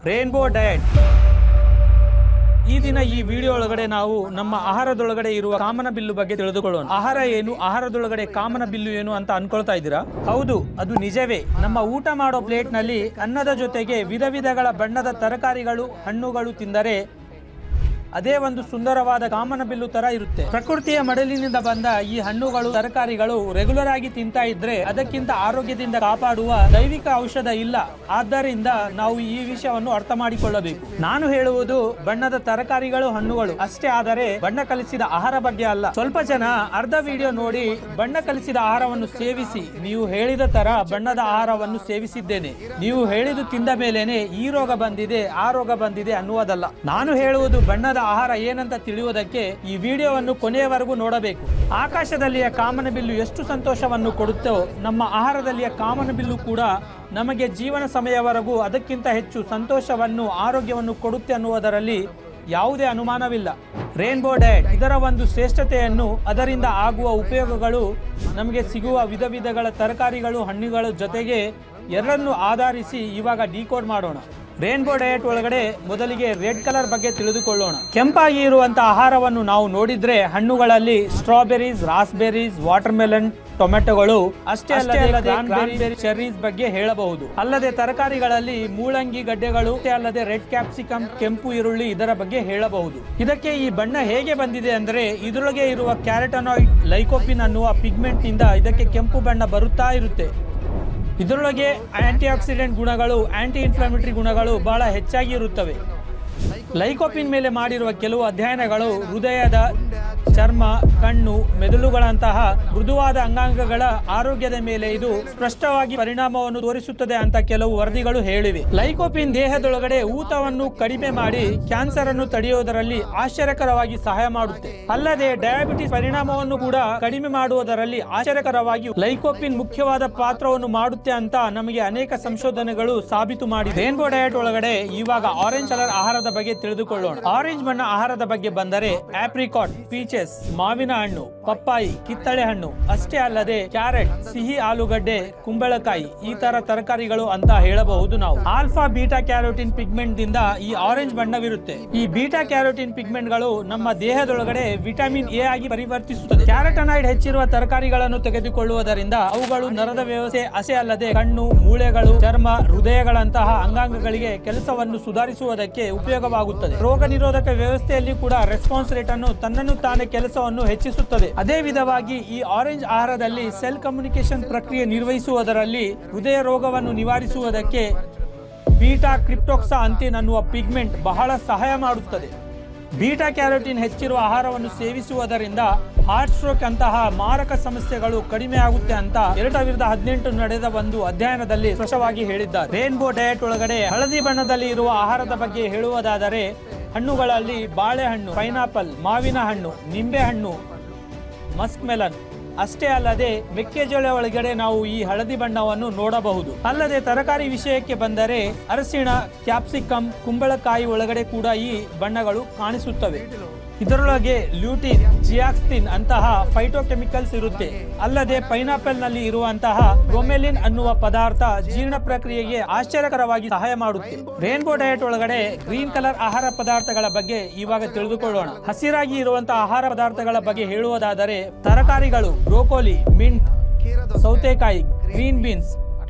Rainbow diet. ಈ ದಿನ ಈ ವಿಡಿಯೋ ಒಳಗಡೆ ನಾವು ನಮ್ಮ ಆಹಾರದೊಳಗಡೆ ಇರುವ ಕಾಮನ ಬಿಲ್ಲು ಬಗ್ಗೆ ತಿಳಿದುಕೊಳ್ಳೋಣ. ಆಹಾರ ಏನು, ಆಹಾರದೊಳಗಡೆ ಕಾಮನ ಬಿಲ್ಲು ಏನು ಅಂತ ಅನ್ಕೊಳ್ತಾ ಇದ್ದೀರಾ? ಹೌದು, ಅದು ನಿಜವೇ. ನಮ್ಮ ಊಟ ಮಾಡೋ ಪ್ಲೇಟ್ ನಲ್ಲಿ ಅನ್ನದ ಜೊತೆಗೆ ವಿಧ ವಿಧಗಳ ಬಣ್ಣದ ತರಕಾರಿಗಳು, ಹಣ್ಣುಗಳು ತಿಂದರೆ ಅದೇ ಒಂದು ಸುಂದರವಾದ ಕಾಮನ ಬಿಲ್ಲು ತರ ಇರುತ್ತೆ. ಪ್ರಕೃತಿಯ ಮಡಲಿನಿಂದ ಬಂದ ಈ ಹಣ್ಣುಗಳು, ತರಕಾರಿಗಳು ರೆಗ್ಯುಲರ್ ಆಗಿ ತಿಂತಾ ಇದ್ರೆ ಅದಕ್ಕಿಂತ ಆರೋಗ್ಯದಿಂದ ಕಾಪಾಡುವ ದೈವಿಕ ಔಷಧ ಇಲ್ಲ. ಆದ್ದರಿಂದ ನಾವು ಈ ವಿಷಯವನ್ನು ಅರ್ಥ ಮಾಡಿಕೊಳ್ಳಬೇಕು. ನಾನು ಹೇಳುವುದು ಬಣ್ಣದ ತರಕಾರಿಗಳು, ಹಣ್ಣುಗಳು ಅಷ್ಟೇ, ಆದರೆ ಬಣ್ಣ ಕಲಿಸಿದ ಆಹಾರ ಬಗ್ಗೆ ಅಲ್ಲ. ಸ್ವಲ್ಪ ಜನ ಅರ್ಧ ವಿಡಿಯೋ ನೋಡಿ ಬಣ್ಣ ಕಲಿಸಿದ ಆಹಾರವನ್ನು ಸೇವಿಸಿ, ನೀವು ಹೇಳಿದ ತರ ಬಣ್ಣದ ಆಹಾರವನ್ನು ಸೇವಿಸಿದ್ದೇನೆ, ನೀವು ಹೇಳಿದು ತಿಂದ ಮೇಲೇನೆ ಈ ರೋಗ ಬಂದಿದೆ, ಆ ರೋಗ ಬಂದಿದೆ ಅನ್ನುವುದಲ್ಲ. ನಾನು ಹೇಳುವುದು ಬಣ್ಣದ ಆಹಾರ ಏನಂತ ತಿಳಿಯುವುದಕ್ಕೆ ಈ ವಿಡಿಯೋವನ್ನು ಕೊನೆಯವರೆಗೂ ನೋಡಬೇಕು. ಆಕಾಶದಲ್ಲಿಯ ಕಾಮನ ಬಿಲ್ಲು ಎಷ್ಟು ಸಂತೋಷವನ್ನು ಕೊಡುತ್ತೋ, ನಮ್ಮ ಆಹಾರದಲ್ಲಿಯ ಕಾಮನ ಬಿಲ್ಲು ಕೂಡ ನಮಗೆ ಜೀವನ ಸಮಯವರೆಗೂ ಅದಕ್ಕಿಂತ ಹೆಚ್ಚು ಸಂತೋಷವನ್ನು, ಆರೋಗ್ಯವನ್ನು ಕೊಡುತ್ತೆ ಅನ್ನುವುದರಲ್ಲಿ ಯಾವುದೇ ಅನುಮಾನವಿಲ್ಲ. ರೇನ್ಬೋ ಡಯಟ್ ಇದರ ಒಂದು ಶ್ರೇಷ್ಠತೆಯನ್ನು, ಅದರಿಂದ ಆಗುವ ಉಪಯೋಗಗಳು, ನಮಗೆ ಸಿಗುವ ವಿಧ ವಿಧಗಳ ತರಕಾರಿಗಳು, ಹಣ್ಣುಗಳ ಜೊತೆಗೆ ಎರಡನ್ನು ಆಧರಿಸಿ ಇವಾಗ ಡಿಕೋಡ್ ಮಾಡೋಣ. ರೇನ್ಬೋ ಡಯಟ್ ಒಳಗಡೆ ಮೊದಲಿಗೆ ರೆಡ್ ಕಲರ್ ಬಗ್ಗೆ ತಿಳಿದುಕೊಳ್ಳೋಣ. ಕೆಂಪಾಗಿ ಇರುವಂತಹ ಆಹಾರವನ್ನು ನಾವು ನೋಡಿದ್ರೆ ಹಣ್ಣುಗಳಲ್ಲಿ ಸ್ಟ್ರಾಬೆರೀಸ್, ರಾಸ್ಬೆರೀಸ್, ವಾಟರ್ ಮೆಲನ್, ಟೊಮೆಟೊಗಳು ಅಷ್ಟೇ ಅಲ್ಲದೆ ಚೆರ್ರೀಸ್ ಬಗ್ಗೆ ಹೇಳಬಹುದು. ಅಲ್ಲದೆ ತರಕಾರಿಗಳಲ್ಲಿ ಮೂಲಂಗಿ ಗಡ್ಡೆಗಳು, ಅಲ್ಲದೆ ರೆಡ್ ಕ್ಯಾಪ್ಸಿಕಮ್, ಕೆಂಪು ಈರುಳ್ಳಿ ಇದರ ಬಗ್ಗೆ ಹೇಳಬಹುದು. ಇದಕ್ಕೆ ಈ ಬಣ್ಣ ಹೇಗೆ ಬಂದಿದೆ ಅಂದ್ರೆ ಇದರೊಳಗೆ ಇರುವ ಕ್ಯಾರಟನಾಯ್ಡ್ ಲೈಕೋಪಿನ್ ಅನ್ನುವ ಪಿಗ್ಮೆಂಟ್ ನಿಂದ ಇದಕ್ಕೆ ಕೆಂಪು ಬಣ್ಣ ಬರುತ್ತಾ ಇರುತ್ತೆ. ಇದರೊಳಗೆ ಆಂಟಿ ಆಕ್ಸಿಡೆಂಟ್ ಗುಣಗಳು, ಆಂಟಿ ಇನ್ಫ್ಲಮೇಟರಿ ಗುಣಗಳು ಬಹಳ ಹೆಚ್ಚಾಗಿ ಇರುತ್ತವೆ. ಲೈಕೋಪಿನ್ ಮೇಲೆ ಮಾಡಿರುವ ಕೆಲವು ಅಧ್ಯಯನಗಳು ಹೃದಯದ, ಚರ್ಮ, ಕಣ್ಣು, ಮೆದುಳುಗಳಂತಹ ಮೃದುವಾದ ಅಂಗಾಂಗಗಳ ಆರೋಗ್ಯದ ಮೇಲೆ ಇದು ಸ್ಪಷ್ಟವಾಗಿ ಪರಿಣಾಮವನ್ನು ತೋರಿಸುತ್ತದೆ ಅಂತ ಕೆಲವು ವರದಿಗಳು ಹೇಳಿವೆ. ಲೈಕೋಪಿನ್ ದೇಹದೊಳಗಡೆ ಊತವನ್ನು ಕಡಿಮೆ ಮಾಡಿ ಕ್ಯಾನ್ಸರ್ ಅನ್ನು ತಡೆಯುವುದರಲ್ಲಿ ಆಶ್ಚರ್ಯಕರವಾಗಿ ಸಹಾಯ ಮಾಡುತ್ತೆ. ಅಲ್ಲದೆ ಡಯಾಬಿಟಿಸ್ ಪರಿಣಾಮವನ್ನು ಕೂಡ ಕಡಿಮೆ ಮಾಡುವುದರಲ್ಲಿ ಆಶ್ಚರ್ಯಕರವಾಗಿ ಲೈಕೋಪಿನ್ ಮುಖ್ಯವಾದ ಪಾತ್ರವನ್ನು ಮಾಡುತ್ತೆ ಅಂತ ನಮಗೆ ಅನೇಕ ಸಂಶೋಧನೆಗಳು ಸಾಬೀತು ಮಾಡಿದೆ. ರೇನ್ಬೋ ಡಯಟ್ ಒಳಗಡೆ ಇವಾಗ ಆರೆಂಜ್ ಕಲರ್ ಆಹಾರದ ಬಗ್ಗೆ ತಿಳಿದುಕೊಳ್ಳೋಣ. ಆರೆಂಜ್ ಬಣ್ಣ ಆಹಾರದ ಬಗ್ಗೆ ಬಂದರೆ ಆಪ್ರಿಕಾಟ್, ಪೀಚೆಸ್, ಮಾವಿನ ಹಣ್ಣು, ಪಪ್ಪಾಯಿ, ಕಿತ್ತಳೆ ಹಣ್ಣು ಅಷ್ಟೇ ಅಲ್ಲದೆ ಕ್ಯಾರೆಟ್, ಸಿಹಿ ಆಲೂಗಡ್ಡೆ, ಕುಂಬಳಕಾಯಿ ಈ ತರ ತರಕಾರಿಗಳು ಅಂತ ಹೇಳಬಹುದು ನಾವು. ಆಲ್ಫಾ ಬೀಟಾ ಕ್ಯಾರೋಟಿನ್ ಪಿಗ್ಮೆಂಟ್ ದಿಂದ ಈ ಆರೆಂಜ್ ಬಣ್ಣವಿರುತ್ತೆ. ಈ ಬೀಟಾ ಕ್ಯಾರೋಟಿನ್ ಪಿಗ್ಮೆಂಟ್ ಗಳು ನಮ್ಮ ದೇಹದೊಳಗಡೆ ವಿಟಮಿನ್ ಎ ಆಗಿ ಪರಿವರ್ತಿಸುತ್ತದೆ. ಕ್ಯಾರಟನಾಯ್ಡ್ ಹೆಚ್ಚಿರುವ ತರಕಾರಿಗಳನ್ನು ತೆಗೆದುಕೊಳ್ಳುವುದರಿಂದ ಅವುಗಳು ನರದ ವ್ಯವಸ್ಥೆ ಅಷ್ಟೇ ಅಲ್ಲದೆ ಕಣ್ಣು, ಮೂಳೆಗಳು, ಚರ್ಮ, ಹೃದಯಗಳಂತಹ ಅಂಗಾಂಗಗಳಿಗೆ ಕೆಲಸವನ್ನು ಸುಧಾರಿಸುವುದಕ್ಕೆ ಉಪಯೋಗವಾಗುತ್ತದೆ. ರೋಗ ನಿರೋಧಕ ವ್ಯವಸ್ಥೆಯಲ್ಲಿ ಕೂಡ ರೆಸ್ಪಾನ್ಸ್ ರೇಟ್ ಅನ್ನು ತನ್ನನ್ನು ತಾನೇ ಕೆಲಸವನ್ನು ಹೆಚ್ಚಿಸುತ್ತದೆ. ಅದೇ ವಿಧವಾಗಿ ಈ ಆರೆಂಜ್ ಆಹಾರದಲ್ಲಿ ಸೆಲ್ ಕಮ್ಯುನಿಕೇಶನ್ ಪ್ರಕ್ರಿಯೆ ನಿರ್ವಹಿಸುವುದರಲ್ಲಿ, ಹೃದಯ ರೋಗವನ್ನು ನಿವಾರಿಸುವುದಕ್ಕೆ ಬೀಟಾ ಕ್ರಿಪ್ಟೋಕ್ಸಾಂಥಿನ್ ಅನ್ನುವ ಪಿಗ್ಮೆಂಟ್ ಬಹಳ ಸಹಾಯ ಮಾಡುತ್ತದೆ. ಬೀಟಾ ಕ್ಯಾರೋಟಿನ್ ಹೆಚ್ಚಿರುವ ಆಹಾರವನ್ನು ಸೇವಿಸುವುದರಿಂದ ಹಾರ್ಟ್ ಸ್ಟ್ರೋಕ್ ಅಂತಹ ಮಾರಕ ಸಮಸ್ಯೆಗಳು ಕಡಿಮೆ ಆಗುತ್ತೆ ಅಂತ 2018 ನಡೆದ ಒಂದು ಅಧ್ಯಯನದಲ್ಲಿ ಸ್ಪಷ್ಟವಾಗಿ ಹೇಳಿದ್ದಾರೆ. ರೇನ್ಬೋ ಡಯಟ್ ಒಳಗಡೆ ಹಳದಿ ಬಣ್ಣದಲ್ಲಿ ಇರುವ ಆಹಾರದ ಬಗ್ಗೆ ಹೇಳುವುದಾದರೆ ಹಣ್ಣುಗಳಲ್ಲಿ ಬಾಳೆಹಣ್ಣು, ಪೈನಾಪಲ್, ಮಾವಿನ ಹಣ್ಣು, ನಿಂಬೆ ಹಣ್ಣು, ಮಸ್ಕ್ ಮೆಲನ್ ಅಷ್ಟೇ ಅಲ್ಲದೆ ಮೆಕ್ಕೆಜೋಳ ಒಳಗಡೆ ನಾವು ಈ ಹಳದಿ ಬಣ್ಣವನ್ನು ನೋಡಬಹುದು. ಅಲ್ಲದೆ ತರಕಾರಿ ವಿಷಯಕ್ಕೆ ಬಂದರೆ ಅರಸಿಣ, ಕ್ಯಾಪ್ಸಿಕಮ್, ಕುಂಬಳಕಾಯಿ ಒಳಗಡೆ ಕೂಡ ಈ ಬಣ್ಣಗಳು ಕಾಣಿಸುತ್ತವೆ. ಇದರೊಳಗೆ ಲ್ಯೂಟಿನ್, ಜಿಯಾಕ್ಸಿನ್ ಅಂತಹ ಫೈಟೋಕೆಮಿಕಲ್ಸ್ ಇರುತ್ತೆ. ಅಲ್ಲದೆ ಪೈನಾಪಲ್ ನಲ್ಲಿ ಇರುವಂತಹ ಬ್ರೊಮೆಲಿನ್ ಅನ್ನುವ ಪದಾರ್ಥ ಜೀರ್ಣ ಪ್ರಕ್ರಿಯೆಗೆ ಆಶ್ಚರ್ಯಕರವಾಗಿ ಸಹಾಯ ಮಾಡುತ್ತೆ. ರೇನ್ಬೋ ಡಯಟ್ ಒಳಗಡೆ ಗ್ರೀನ್ ಕಲರ್ ಆಹಾರ ಪದಾರ್ಥಗಳ ಬಗ್ಗೆ ಇವಾಗ ತಿಳಿದುಕೊಳ್ಳೋಣ. ಹಸಿರಾಗಿ ಇರುವಂತಹ ಆಹಾರ ಪದಾರ್ಥಗಳ ಬಗ್ಗೆ ಹೇಳುವುದಾದರೆ ತರಕಾರಿಗಳು ಬ್ರೋಕೋಲಿ, ಮಿಂಟ್, ಸೌತೆಕಾಯಿ, ಗ್ರೀನ್ ಬೀನ್ಸ್,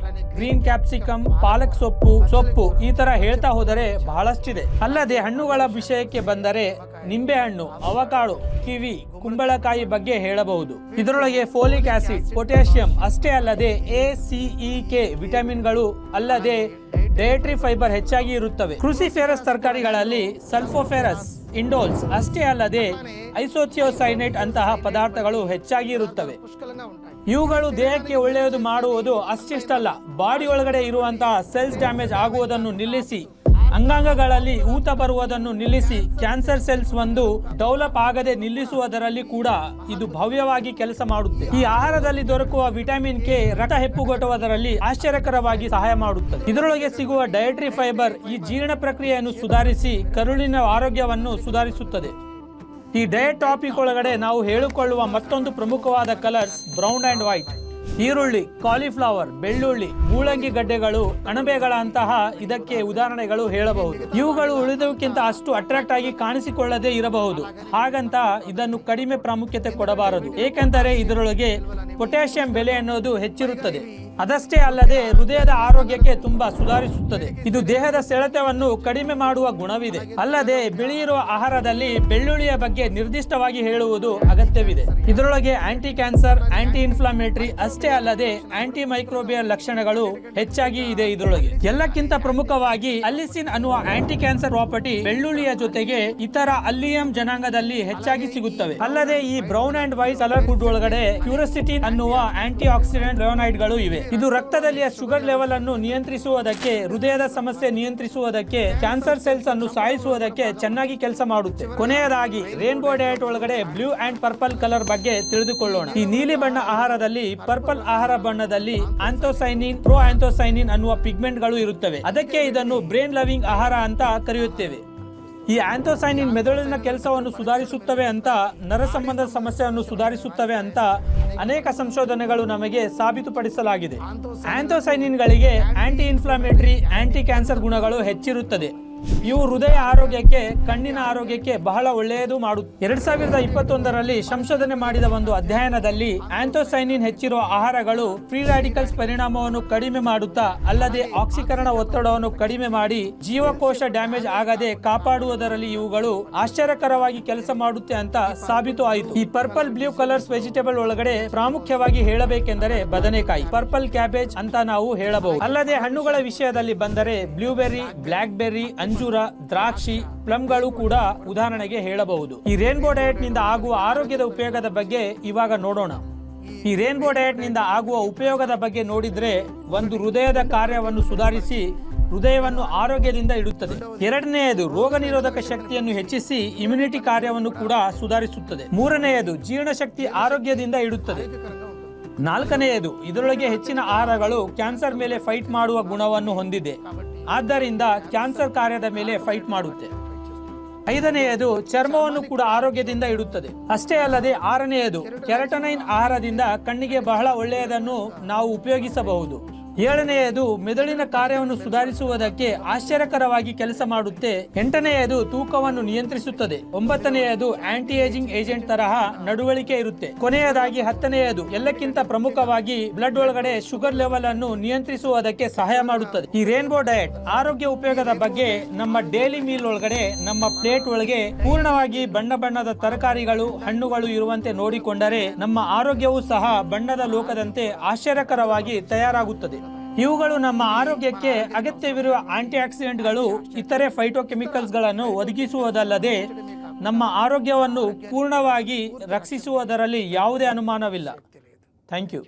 ಗ್ರೀನ್ ಕ್ಯಾಪ್ಸಿಕಮ್, ಪಾಲಕ್ ಸೊಪ್ಪು ಈ ತರ ಹೇಳ್ತಾ ಹೋದರೆ ಬಹಳಷ್ಟಿದೆ. ಅಲ್ಲದೆ ಹಣ್ಣುಗಳ ವಿಷಯಕ್ಕೆ ಬಂದರೆ ನಿಂಬೆ ಹಣ್ಣು, ಅವಕಾಡೋ, ಕಿವಿ, ಕುಂಬಳಕಾಯಿ ಬಗ್ಗೆ ಹೇಳಬಹುದು. ಇದರೊಳಗೆ ಫೋಲಿಕ್ ಆಸಿಡ್, ಪೊಟ್ಯಾಷಿಯಂ ಅಷ್ಟೇ ಅಲ್ಲದೆ ಎ, ಸಿ, ಇ, ಕೆ ವಿಟಮಿನ್ಗಳು ಅಲ್ಲದೆ ಡಯಟ್ರಿ ಫೈಬರ್ ಹೆಚ್ಚಾಗಿ ಇರುತ್ತವೆ. ಕ್ರೂಸಿಫೆರಸ್ ತರಕಾರಿಗಳಲ್ಲಿ ಸಲ್ಫೋಫೆರಸ್, ಇಂಡೋಲ್ಸ್ ಅಷ್ಟೇ ಅಲ್ಲದೆ ಐಸೋಥಿಯೋಸೈನೇಟ್ ಅಂತಹ ಪದಾರ್ಥಗಳು ಹೆಚ್ಚಾಗಿ ಇರುತ್ತವೆ. ಇವುಗಳು ದೇಹಕ್ಕೆ ಒಳ್ಳೆಯದು ಮಾಡುವುದು ಅಷ್ಟಿಷ್ಟಲ್ಲ, ಬಾಡಿ ಒಳಗಡೆ ಇರುವಂತಹ ಸೆಲ್ಸ್ ಡ್ಯಾಮೇಜ್ ಆಗುವುದನ್ನು ನಿಲ್ಲಿಸಿ, ಅಂಗಾಂಗಗಳಲ್ಲಿ ಊತ ಬರುವುದನ್ನು ನಿಲ್ಲಿಸಿ, ಕ್ಯಾನ್ಸರ್ ಸೆಲ್ಸ್ ಒಂದು ಡೆವಲಪ್ ಆಗದೆ ನಿಲ್ಲಿಸುವುದರಲ್ಲಿ ಕೂಡ ಇದು ಭವ್ಯವಾಗಿ ಕೆಲಸ ಮಾಡುತ್ತೆ. ಈ ಆಹಾರದಲ್ಲಿ ದೊರಕುವ ವಿಟಮಿನ್ ಕೆ ರಕ್ತ ಹೆಪ್ಪುಗಟ್ಟುವುದರಲ್ಲಿ ಆಶ್ಚರ್ಯಕರವಾಗಿ ಸಹಾಯ ಮಾಡುತ್ತದೆ. ಇದರೊಳಗೆ ಸಿಗುವ ಡಯಟ್ರಿ ಫೈಬರ್ ಈ ಜೀರ್ಣ ಪ್ರಕ್ರಿಯೆಯನ್ನು ಸುಧಾರಿಸಿ ಕರುಳಿನ ಆರೋಗ್ಯವನ್ನು ಸುಧಾರಿಸುತ್ತದೆ. ಈ ಡಯಟ್ ಟಾಪಿಕ್ ಒಳಗಡೆ ನಾವು ಹೇಳಿಕೊಳ್ಳುವ ಮತ್ತೊಂದು ಪ್ರಮುಖವಾದ ಕಲರ್ಸ್ ಬ್ರೌನ್ ಅಂಡ್ ವೈಟ್. ಈರುಳ್ಳಿ, ಕಾಲಿಫ್ಲವರ್, ಬೆಳ್ಳುಳ್ಳಿ, ಮೂಲಂಗಿ ಗಡ್ಡೆಗಳು, ಅಣಬೆಗಳಂತಹ ಇದಕ್ಕೆ ಉದಾಹರಣೆಗಳು ಹೇಳಬಹುದು. ಇವುಗಳು ಉಳಿದವಕ್ಕಿಂತ ಅಷ್ಟು ಅಟ್ರಾಕ್ಟ್ ಆಗಿ ಕಾಣಿಸಿಕೊಳ್ಳದೆ ಇರಬಹುದು. ಹಾಗಂತ ಇದನ್ನು ಕಡಿಮೆ ಪ್ರಾಮುಖ್ಯತೆ ಕೊಡಬಾರದು. ಏಕೆಂದರೆ ಇದರೊಳಗೆ ಪೊಟ್ಯಾಷಿಯಂ ಬೆಲೆ ಅನ್ನೋದು ಹೆಚ್ಚಿರುತ್ತದೆ. ಅದಷ್ಟೇ ಅಲ್ಲದೆ ಹೃದಯದ ಆರೋಗ್ಯಕ್ಕೆ ತುಂಬಾ ಸುಧಾರಿಸುತ್ತದೆ. ಇದು ದೇಹದ ಸೆಳೆತವನ್ನು ಕಡಿಮೆ ಮಾಡುವ ಗುಣವಿದೆ. ಅಲ್ಲದೆ ಬಿಳಿ ಇರುವ ಆಹಾರದಲ್ಲಿ ಬೆಳ್ಳುಳ್ಳಿಯ ಬಗ್ಗೆ ನಿರ್ದಿಷ್ಟವಾಗಿ ಹೇಳುವುದು ಅಗತ್ಯವಿದೆ. ಇದರೊಳಗೆ ಆಂಟಿ ಕ್ಯಾನ್ಸರ್, ಆಂಟಿ ಇನ್ಫ್ಲಾಮೇಟರಿ ಅಷ್ಟೇ ಅಲ್ಲದೆ ಆಂಟಿ ಮೈಕ್ರೋಬಿಯಲ್ ಲಕ್ಷಣಗಳು ಹೆಚ್ಚಾಗಿ ಇದೆ. ಇದರೊಳಗೆ ಎಲ್ಲಕ್ಕಿಂತ ಪ್ರಮುಖವಾಗಿ ಅಲ್ಲಿಸಿನ್ ಅನ್ನುವ ಆಂಟಿ ಕ್ಯಾನ್ಸರ್ ಪ್ರಾಪರ್ಟಿ ಬೆಳ್ಳುಳ್ಳಿಯ ಜೊತೆಗೆ ಇತರ ಅಲ್ಲಿಯಂ ಜನಾಂಗದಲ್ಲಿ ಹೆಚ್ಚಾಗಿ ಸಿಗುತ್ತವೆ. ಅಲ್ಲದೆ ಈ brown and white colour food ಒಳಗಡೆ ಕ್ಯೂರಸಿಟಿನ್ ಅನ್ನುವ ಆಂಟಿ ಆಕ್ಸಿಡೆಂಟ್ ಫ್ಲೇವನಾಯ್ಡ್ ಗಳು ಇವೆ. ಇದು ರಕ್ತದಲ್ಲಿಯ ಶುಗರ್ ಲೆವೆಲ್ ಅನ್ನು ನಿಯಂತ್ರಿಸುವುದಕ್ಕೆ, ಹೃದಯದ ಸಮಸ್ಯೆ ನಿಯಂತ್ರಿಸುವುದಕ್ಕೆ, ಕ್ಯಾನ್ಸರ್ ಸೆಲ್ಸ್ ಅನ್ನು ಸಾಯಿಸುವುದಕ್ಕೆ ಚೆನ್ನಾಗಿ ಕೆಲಸ ಮಾಡುತ್ತೆ. ಕೊನೆಯದಾಗಿ ರೇನ್ಬೋ ಡಯಟ್ ಒಳಗಡೆ ಬ್ಲೂ ಅಂಡ್ ಪರ್ಪಲ್ ಕಲರ್ ಬಗ್ಗೆ ತಿಳಿದುಕೊಳ್ಳೋಣ. ಈ ನೀಲಿ ಬಣ್ಣ ಆಹಾರದಲ್ಲಿ ಪರ್ಪಲ್ ಆಹಾರ ಬಣ್ಣದಲ್ಲಿ ಆಂಥೋಸೈನಿನ್, ಪ್ರೋ ಆಂಥೋಸೈನಿನ್ ಅನ್ನುವ ಪಿಗ್ಮೆಂಟ್ ಗಳು ಇರುತ್ತವೆ. ಅದಕ್ಕೆ ಇದನ್ನು ಬ್ರೇನ್ ಲವಿಂಗ್ ಆಹಾರ ಅಂತ ಕರೆಯುತ್ತೇವೆ. ಈ ಆಂಥೋಸೈನಿನ್ ಮೆದುಳಿನ ಕೆಲಸವನ್ನು ಸುಧಾರಿಸುತ್ತವೆ ಅಂತ, ನರ ಸಂಬಂಧದ ಸಮಸ್ಯೆಯನ್ನು ಸುಧಾರಿಸುತ್ತವೆ ಅಂತ ಅನೇಕ ಸಂಶೋಧನೆಗಳು ನಮಗೆ ಸಾಬೀತುಪಡಿಸಲಾಗಿದೆ. ಆಂಥೋಸೈನಿನ್ಗಳಿಗೆ ಆಂಟಿ ಇನ್ಫ್ಲಾಮೇಟರಿ, ಆಂಟಿ ಕ್ಯಾನ್ಸರ್ ಗುಣಗಳು ಹೆಚ್ಚಿರುತ್ತದೆ. ಇವು ಹೃದಯ ಆರೋಗ್ಯಕ್ಕೆ, ಕಣ್ಣಿನ ಆರೋಗ್ಯಕ್ಕೆ ಬಹಳ ಒಳ್ಳೆಯದು ಮಾಡುತ್ತೆ. 2021ರಲ್ಲಿ ಸಂಶೋಧನೆ ಮಾಡಿದ ಒಂದು ಅಧ್ಯಯನದಲ್ಲಿ ಆಂಥೋಸೈನಿನ್ ಹೆಚ್ಚಿರುವ ಆಹಾರಗಳು ಫ್ರೀ ರಾಡಿಕಲ್ಸ್ ಪರಿಣಾಮವನ್ನು ಕಡಿಮೆ ಮಾಡುತ್ತಾ, ಅಲ್ಲದೆ ಆಕ್ಸೀಕರಣ ಒತ್ತಡವನ್ನು ಕಡಿಮೆ ಮಾಡಿ ಜೀವಕೋಶ ಡ್ಯಾಮೇಜ್ ಆಗದೆ ಕಾಪಾಡುವುದರಲ್ಲಿ ಇವುಗಳು ಆಶ್ಚರ್ಯಕರವಾಗಿ ಕೆಲಸ ಮಾಡುತ್ತೆ ಅಂತ ಸಾಬೀತು ಆಯಿತು. ಈ ಪರ್ಪಲ್ ಬ್ಲೂ ಕಲರ್ಸ್ ವೆಜಿಟೇಬಲ್ ಒಳಗಡೆ ಪ್ರಾಮುಖ್ಯವಾಗಿ ಹೇಳಬೇಕೆಂದರೆ ಬದನೆಕಾಯಿ, ಪರ್ಪಲ್ ಕ್ಯಾಬೇಜ್ ಅಂತ ನಾವು ಹೇಳಬಹುದು. ಅಲ್ಲದೆ ಹಣ್ಣುಗಳ ವಿಷಯದಲ್ಲಿ ಬಂದರೆ ಬ್ಲೂಬೆರ್ರಿ, ಬ್ಲಾಕ್ ಬೆರ್ರಿ, ಅಂಜೂರ, ದ್ರಾಕ್ಷಿ, ಪ್ಲಮ್ಗಳು ಕೂಡ ಉದಾಹರಣೆಗೆ ಹೇಳಬಹುದು. ಈ ರೇನ್ಬೋ ಡಯಟ್ ನಿಂದ ಆಗುವ ಆರೋಗ್ಯದ ಉಪಯೋಗದ ಬಗ್ಗೆ ಇವಾಗ ನೋಡೋಣ. ಈ ರೇನ್ಬೋ ಡಯಟ್ ನಿಂದ ಆಗುವ ಉಪಯೋಗದ ಬಗ್ಗೆ ನೋಡಿದ್ರೆ, ಒಂದು ಹೃದಯದ ಕಾರ್ಯವನ್ನು ಸುಧಾರಿಸಿ ಹೃದಯವನ್ನು ಆರೋಗ್ಯದಿಂದ ಇಡುತ್ತದೆ. ಎರಡನೆಯದು ರೋಗ ನಿರೋಧಕ ಶಕ್ತಿಯನ್ನು ಹೆಚ್ಚಿಸಿ ಇಮ್ಯುನಿಟಿ ಕಾರ್ಯವನ್ನು ಕೂಡ ಸುಧಾರಿಸುತ್ತದೆ. ಮೂರನೆಯದು ಜೀರ್ಣಶಕ್ತಿ ಆರೋಗ್ಯದಿಂದ ಇಡುತ್ತದೆ. ನಾಲ್ಕನೆಯದು ಇದರೊಳಗೆ ಹೆಚ್ಚಿನ ಆಹಾರಗಳು ಕ್ಯಾನ್ಸರ್ ಮೇಲೆ ಫೈಟ್ ಮಾಡುವ ಗುಣವನ್ನು ಹೊಂದಿದೆ. ಆದ್ದರಿಂದ ಕ್ಯಾನ್ಸರ್ ಕಾರ್ಯದ ಮೇಲೆ ಫೈಟ್ ಮಾಡುತ್ತೆ. ಐದನೆಯದು ಚರ್ಮವನ್ನು ಕೂಡ ಆರೋಗ್ಯದಿಂದ ಇಡುತ್ತದೆ. ಅಷ್ಟೇ ಅಲ್ಲದೆ ಆರನೆಯದು ಕೆರಟನೈನ್ ಆಹಾರದಿಂದ ಕಣ್ಣಿಗೆ ಬಹಳ ಒಳ್ಳೆಯದನ್ನು ನಾವು ಉಪಯೋಗಿಸಬಹುದು. ಏಳನೆಯದು ಮೆದುಳಿನ ಕಾರ್ಯವನ್ನು ಸುಧಾರಿಸುವುದಕ್ಕೆ ಆಶ್ಚರ್ಯಕರವಾಗಿ ಕೆಲಸ ಮಾಡುತ್ತೆ. ಎಂಟನೆಯದು ತೂಕವನ್ನು ನಿಯಂತ್ರಿಸುತ್ತದೆ. ಒಂಬತ್ತನೆಯದು ಆಂಟಿ ಏಜಿಂಗ್ ಏಜೆಂಟ್ ತರಹ ನಡವಳಿಕೆ ಇರುತ್ತೆ. ಕೊನೆಯದಾಗಿ 10ನೆಯದು ಎಲ್ಲಕ್ಕಿಂತ ಪ್ರಮುಖವಾಗಿ ಬ್ಲಡ್ ಒಳಗಡೆ ಶುಗರ್ ಲೆವೆಲ್ ಅನ್ನು ನಿಯಂತ್ರಿಸುವುದಕ್ಕೆ ಸಹಾಯ ಮಾಡುತ್ತದೆ. ಈ ರೇನ್ಬೋ ಡಯಟ್ ಆರೋಗ್ಯ ಉಪಯೋಗದ ಬಗ್ಗೆ ನಮ್ಮ ಡೈಲಿ ಮೀಲ್ ಒಳಗಡೆ, ನಮ್ಮ ಪ್ಲೇಟ್ ಒಳಗೆ ಪೂರ್ಣವಾಗಿ ಬಣ್ಣ ಬಣ್ಣದ ತರಕಾರಿಗಳು, ಹಣ್ಣುಗಳು ಇರುವಂತೆ ನೋಡಿಕೊಂಡರೆ ನಮ್ಮ ಆರೋಗ್ಯವು ಸಹ ಬಣ್ಣದ ಲೋಕದಂತೆ ಆಶ್ಚರ್ಯಕರವಾಗಿ ತಯಾರಾಗುತ್ತದೆ. ಇವುಗಳು ನಮ್ಮ ಆರೋಗ್ಯಕ್ಕೆ ಅಗತ್ಯವಿರುವ ಆಂಟಿ ಆಕ್ಸಿಡೆಂಟ್ಗಳು, ಇತರೆ ಫೈಟೋಕೆಮಿಕಲ್ಸ್ ಗಳನ್ನು ಒದಗಿಸುವುದಲ್ಲದೆ ನಮ್ಮ ಆರೋಗ್ಯವನ್ನು ಪೂರ್ಣವಾಗಿ ರಕ್ಷಿಸುವುದರಲ್ಲಿ ಯಾವುದೇ ಅನುಮಾನವಿಲ್ಲ. Thank you.